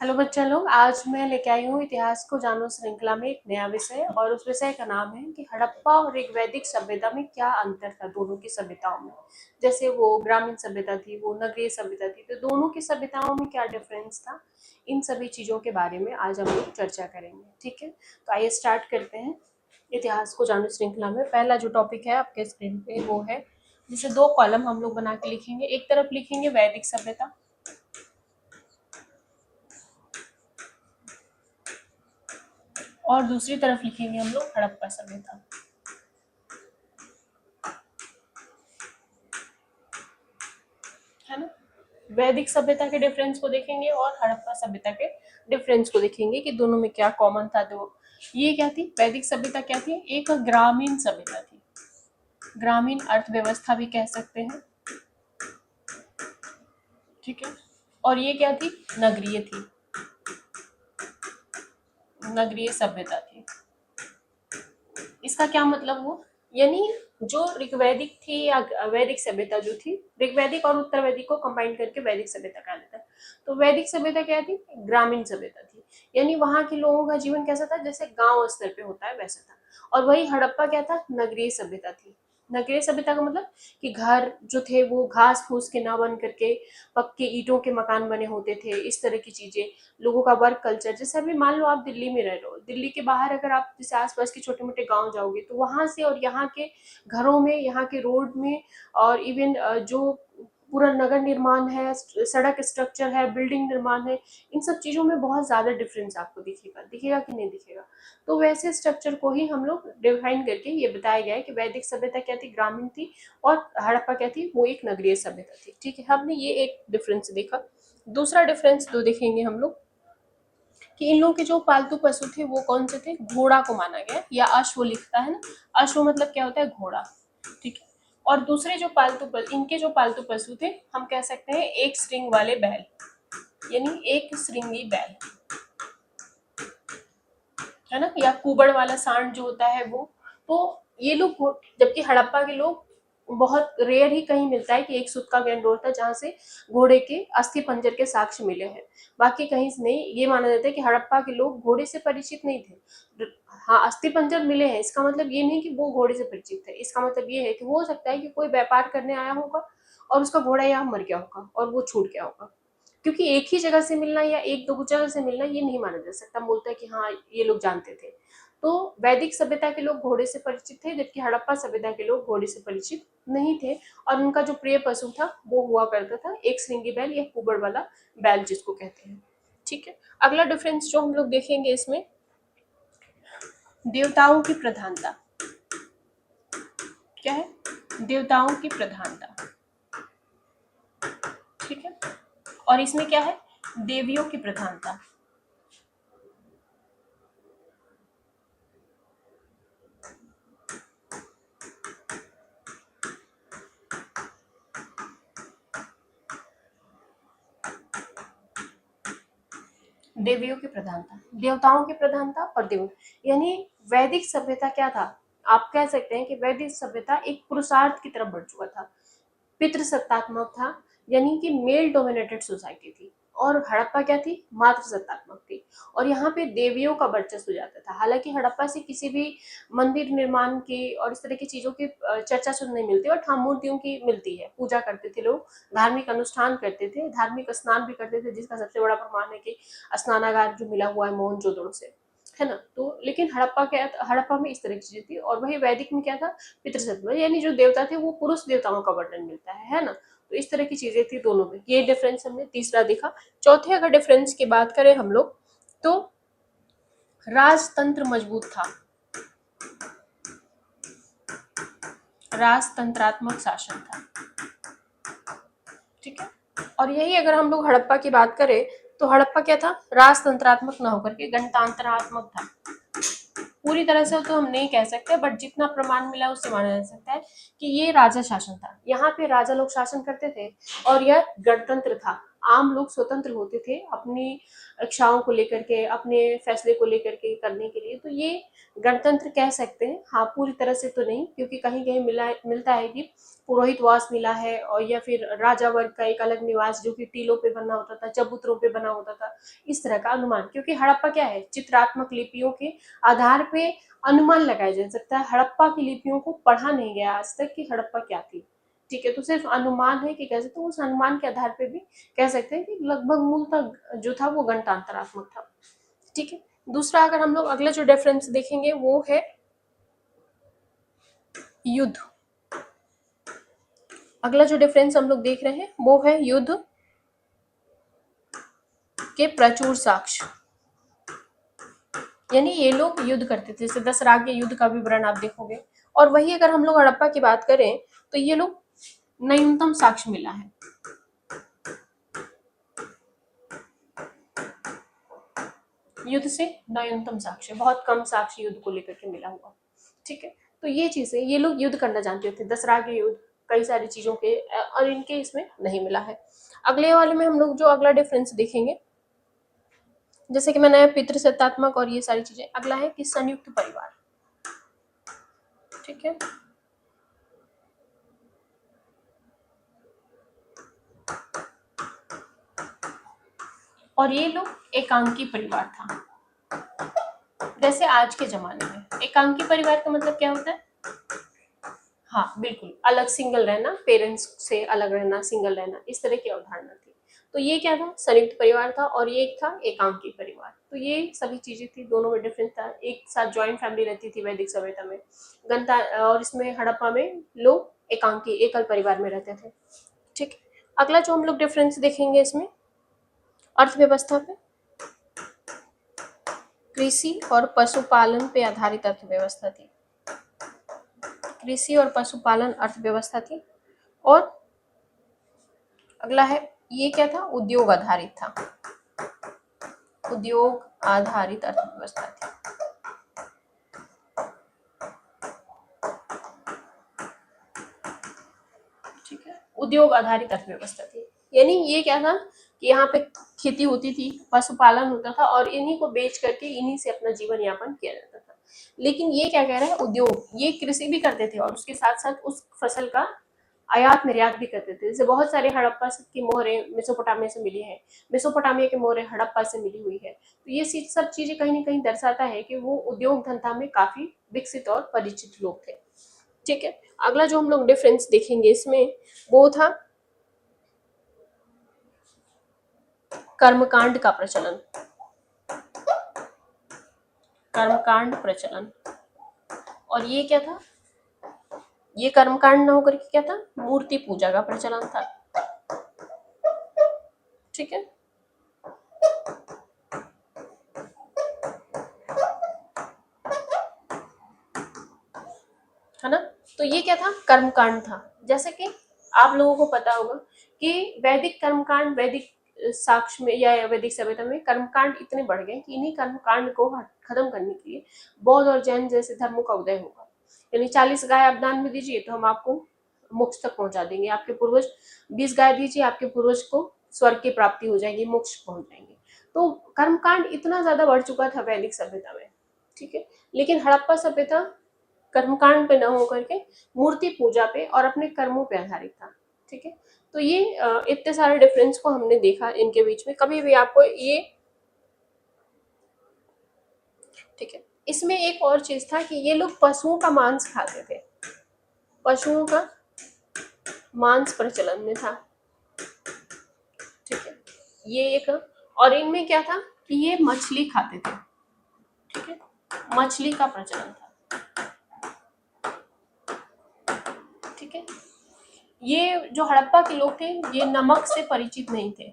Hello बच्चा लोग, आज मैं लेके आई हूँ इतिहास को जानो श्रृंखला में एक नया विषय और उस विषय का नाम है कि हड़प्पा और एक वैदिक सभ्यता में क्या अंतर था दोनों की सभ्यताओं में। जैसे वो ग्रामीण सभ्यता थी, वो नगरीय सभ्यता थी, तो दोनों की सभ्यताओं में क्या डिफरेंस था। इन सभी चीजों के बारे में आज हम लोग चर्चा करेंगे। ठीक है, तो आइए स्टार्ट करते हैं। इतिहास को जानो श्रृंखला में पहला जो टॉपिक है आपके स्क्रीन पे वो है, जिसे दो कॉलम हम लोग बना के लिखेंगे। एक तरफ लिखेंगे वैदिक सभ्यता और दूसरी तरफ लिखेंगे हम लोग हड़प्पा सभ्यता। है ना। वैदिक सभ्यता के डिफरेंस को देखेंगे और हड़प्पा सभ्यता के डिफरेंस को देखेंगे कि दोनों में क्या कॉमन था। तो ये क्या थी, वैदिक सभ्यता क्या थी, एक ग्रामीण सभ्यता थी, ग्रामीण अर्थव्यवस्था भी कह सकते हैं। ठीक है, और ये क्या थी, नगरीय थी, नगरीय सभ्यता थी। इसका क्या मतलब हुआ, यानी जो ऋग्वैदिक थी या वैदिक सभ्यता जो थी, ऋग्वैदिक और उत्तर वैदिक को कंबाइन करके वैदिक सभ्यता कहा जाता है। तो वैदिक सभ्यता क्या थी, ग्रामीण सभ्यता थी, यानी वहां के लोगों का जीवन कैसा था, जैसे गांव स्तर पे होता है वैसा था। और वही हड़प्पा क्या था, नगरीय सभ्यता थी। नगरीय सभ्यता का मतलब कि घर जो थे वो घास फूस के ना बन करके पक्के ईंटों के मकान बने होते थे, इस तरह की चीजें। लोगों का वर्क कल्चर, जैसे अभी मान लो आप दिल्ली में रह रहे हो, दिल्ली के बाहर अगर आप जैसे आसपास के छोटे मोटे गांव जाओगे तो वहां से और यहाँ के घरों में, यहाँ के रोड में और इवन जो पूरा नगर निर्माण है, सड़क स्ट्रक्चर है, बिल्डिंग निर्माण है, इन सब चीजों में बहुत ज्यादा डिफरेंस आपको दिखेगा, दिखेगा कि नहीं दिखेगा। तो वैसे स्ट्रक्चर को ही हम लोग डिफाइन करके ये बताया गया है कि वैदिक सभ्यता क्या थी, ग्रामीण थी, और हड़प्पा क्या थी, वो एक नगरीय सभ्यता थी। ठीक है, हमने ये एक डिफरेंस देखा। दूसरा डिफरेंस दो देखेंगे हम लोग कि इन लोगों के जो पालतू पशु थे वो कौन से थे, घोड़ा को माना गया, या अश्व लिखता है ना, अश्व मतलब क्या होता है, घोड़ा। ठीक है, और दूसरे जो इनके जो पालतू पशु थे, हम कह सकते हैं एक श्रृंग वाले बैल, यानी एक श्रृंगी बैल, है ना, या कुबड़ वाला सांड जो होता है वो। तो ये लोग, जबकि हड़प्पा के लोग बहुत रेयर ही कहीं मिलता है कि एक सूत का गैंडोर था जहां से घोड़े के अस्थि पंजर के साक्ष्य मिले हैं, बाकी कहीं से नहीं। ये माना जाता है कि हड़प्पा के लोग घोड़े से परिचित नहीं थे। हाँ, अस्थि पंजर मिले हैं, इसका मतलब ये नहीं कि वो घोड़े से परिचित थे। इसका मतलब ये है कि हो सकता है कि कोई व्यापार करने आया होगा और उसका घोड़ा यहाँ मर गया होगा और वो छूट गया होगा, क्योंकि एक ही जगह से मिलना या एक दो जगह से मिलना ये नहीं माना जा सकता। बोलता है कि हाँ ये लोग जानते थे। तो वैदिक सभ्यता के लोग घोड़े से परिचित थे, जबकि हड़प्पा सभ्यता के लोग घोड़े से परिचित नहीं थे। और उनका जो प्रिय पशु था वो हुआ करता था एक श्रृंगी बैल या कुबड़ वाला बैल जिसको कहते हैं। ठीक है, अगला डिफरेंस जो हम लोग देखेंगे इसमें, देवताओं की प्रधानता। क्या है, देवताओं की प्रधानता। ठीक है, और इसमें क्या है, देवियों की प्रधानता। देवियों की प्रधानता, देवताओं की प्रधानता और देव, यानी वैदिक सभ्यता क्या था, आप कह सकते हैं कि वैदिक सभ्यता एक पुरुषार्थ की तरफ बढ़ चुका था, पितृसत्तात्मक था, यानी कि मेल डोमिनेटेड सोसाइटी थी। और हड़प्पा क्या थी, मातृ सत्तात्मक थी, और यहाँ पे देवियों का वर्चस्व जाता था। हालांकि हड़प्पा से किसी भी मंदिर निर्माण की और इस तरह की चीजों की चर्चा सुनने नहीं मिलती, और हाँ मूर्तियों की मिलती है, पूजा करते थे लोग, धार्मिक अनुष्ठान करते थे, धार्मिक स्नान भी करते थे, जिसका सबसे बड़ा प्रमाण है कि स्नानागार जो मिला हुआ है मोहनजोदड़ो से, है ना। तो लेकिन हड़प्पा में इस तरह की चीजें थी। और वही वैदिक में क्या था, पितृसत्ता, यानी जो देवता थे वो पुरुष देवताओं का वर्णन मिलता है ना। तो इस तरह की चीजें थी दोनों में, ये डिफरेंस हमने तीसरा देखा। चौथे अगर डिफरेंस की बात करें हम लोग, तो राजतंत्र मजबूत था, राजतंत्रात्मक शासन था। ठीक है, और यही अगर हम लोग हड़प्पा की बात करें तो हड़प्पा क्या था, राजतंत्रात्मक न होकर के गणतंत्रात्मक था। पूरी तरह से तो हम नहीं कह सकते, बट जितना प्रमाण मिला उससे माना जा सकता है कि ये राजा शासन था, यहाँ पे राजा लोग शासन करते थे और यह गणतंत्र था, आम लोग स्वतंत्र होते थे अपनी इच्छाओं को लेकर के, अपने फैसले को लेकर के करने के लिए। तो ये गणतंत्र कह सकते हैं। हाँ, पूरी तरह से तो नहीं, क्योंकि कहीं कहीं मिलता है कि पुरोहितवास मिला है, और या फिर राजा वर्ग का एक अलग निवास जो कि टीलों पे बना होता था, चबूतरों पे बना होता था, इस तरह का अनुमान। क्योंकि हड़प्पा क्या है, चित्रात्मक लिपियों के आधार पे अनुमान लगाया जा सकता है। हड़प्पा की लिपियों को पढ़ा नहीं गया आज तक कि हड़प्पा क्या थी, ठीक है। तो सिर्फ अनुमान है कि कह सकते हैं, उस अनुमान के आधार पे भी कह सकते हैं कि लगभग मूलतः जो था वो गणतंत्रात्मक था, ठीक है। दूसरा, अगर हम लोग अगला जो डिफरेंस देखेंगे वो है युद्ध। अगला जो डिफरेंस हम लोग देख रहे हैं वो है युद्ध के प्रचुर साक्ष्य। यानी ये लोग युद्ध करते थे, जैसे दसराग के युद्ध का विवरण आप देखोगे। और वही अगर हम लोग हड़प्पा की बात करें तो ये लोग न्यूनतम साक्ष्य मिला है, युद्ध से न्यूनतम साक्ष्य, बहुत कम साक्ष्य युद्ध को लेकर के मिला हुआ, ठीक है। तो ये चीजें, ये लोग युद्ध करना जानते थे, दसरा के युद्ध, कई सारी चीजों के, और इनके इसमें नहीं मिला है। अगले वाले में हम लोग जो अगला डिफरेंस देखेंगे, जैसे कि मैंने पितृसत्तात्मक और ये सारी चीजें, अगला है कि संयुक्त परिवार, ठीक है। और ये लोग एकांकी परिवार था, जैसे आज के जमाने में एकांकी परिवार का मतलब क्या होता है, हाँ बिल्कुल, अलग सिंगल रहना, पेरेंट्स से अलग रहना, सिंगल रहना, इस तरह की अवधारणा थी। तो ये क्या था, संयुक्त परिवार था, और ये एक था एकांकी परिवार। तो ये सभी चीजें थी, दोनों में डिफरेंस था। एक साथ जॉइंट फैमिली रहती थी वैदिक सभ्यता में, गंता और इसमें हड़प्पा में लोग एकांकी एकल परिवार में रहते थे, ठीक। अगला जो हम लोग डिफरेंस देखेंगे इसमें, अर्थव्यवस्था पे, कृषि और पशुपालन पे आधारित अर्थव्यवस्था थी, कृषि और पशुपालन अर्थव्यवस्था थी। और अगला है, ये क्या था, उद्योग आधारित था, उद्योग आधारित अर्थव्यवस्था थी, ठीक है, उद्योग आधारित अर्थव्यवस्था थी। यानी ये क्या था कि यहाँ पे खेती होती थी, पशुपालन होता था, और इन्हीं को बेच करके इन्हीं से अपना जीवन यापन किया जाता था। लेकिन ये क्या कह रहा है, उद्योग, ये कृषि भी करते थे और उसके साथ साथ उस फसल का आयात निर्यात भी करते थे। जैसे बहुत सारे हड़प्पा की मोहरें मेसोपोटामिया से मिली है, मेसोपोटामिया की मोहरें हड़प्पा से मिली हुई है। तो ये सब चीजें कहीं ना कहीं दर्शाता है कि वो उद्योग धंधा में काफी विकसित और परिचित लोग थे, ठीक है। अगला जो हम लोग डिफरेंस देखेंगे इसमें वो था कर्मकांड का प्रचलन, कर्मकांड प्रचलन। और ये क्या था, ये कर्मकांड न होकर के क्या था, मूर्ति पूजा का प्रचलन था, ठीक है। है ना। तो ये क्या था, कर्मकांड था। जैसे कि आप लोगों को पता होगा कि वैदिक कर्मकांड, वैदिक साक्ष्य में या वैदिक सभ्यता में कर्मकांड इतने बढ़ गए कि इन्हीं कर्मकांड को खत्म करने के लिए बौद्ध और जैन जैसे धर्मों का उदय होगा। यानी 40 गाय आप दान में दीजिए तो हम आपको मोक्ष तक पहुंचा देंगे, आपके पूर्वज 20 गाय दीजिए, आपके पूर्वज को स्वर्ग की प्राप्ति हो जाएगी, मोक्ष पहुंच जाएंगे। तो कर्मकांड इतना ज्यादा बढ़ चुका था वैदिक सभ्यता में, ठीक है। लेकिन हड़प्पा सभ्यता कर्मकांड पे न होकर के मूर्ति पूजा पे और अपने कर्मों पे आधारित था, ठीक है। तो ये इतने सारे डिफरेंस को हमने देखा इनके बीच में। कभी भी आपको ये, ठीक है, इसमें एक और चीज था कि ये लोग पशुओं का मांस खाते थे, पशुओं का मांस प्रचलन में था, ठीक है। ये एक, और इनमें क्या था कि ये मछली खाते थे, ठीक है, मछली का प्रचलन था, ठीक है। ये जो हड़प्पा के लोग थे ये नमक से परिचित नहीं थे,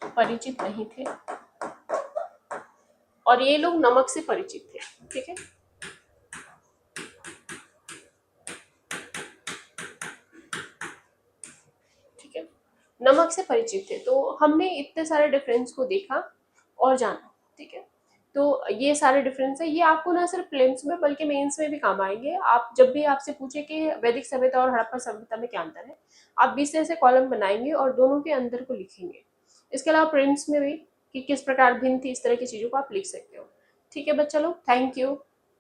परिचित नहीं थे, और ये लोग नमक से परिचित थे, ठीक है। ठीक है, नमक से परिचित थे। तो हमने इतने सारे डिफरेंस को देखा और जाना, ठीक है। तो ये सारे डिफरेंस है, ये आपको ना सिर्फ प्रीलिम्स में बल्कि मेंस में भी काम आएंगे। आप जब भी आपसे पूछे कि वैदिक सभ्यता और हड़प्पा सभ्यता में क्या अंतर है, आप 20 से ऐसे कॉलम बनाएंगे और दोनों के अंदर को लिखेंगे। इसके अलावा प्रिलिम्स में भी कि किस प्रकार भिन्न थी, इस तरह की चीज़ों को आप लिख सकते हो। ठीक है बच्चा लोग, थैंक यू।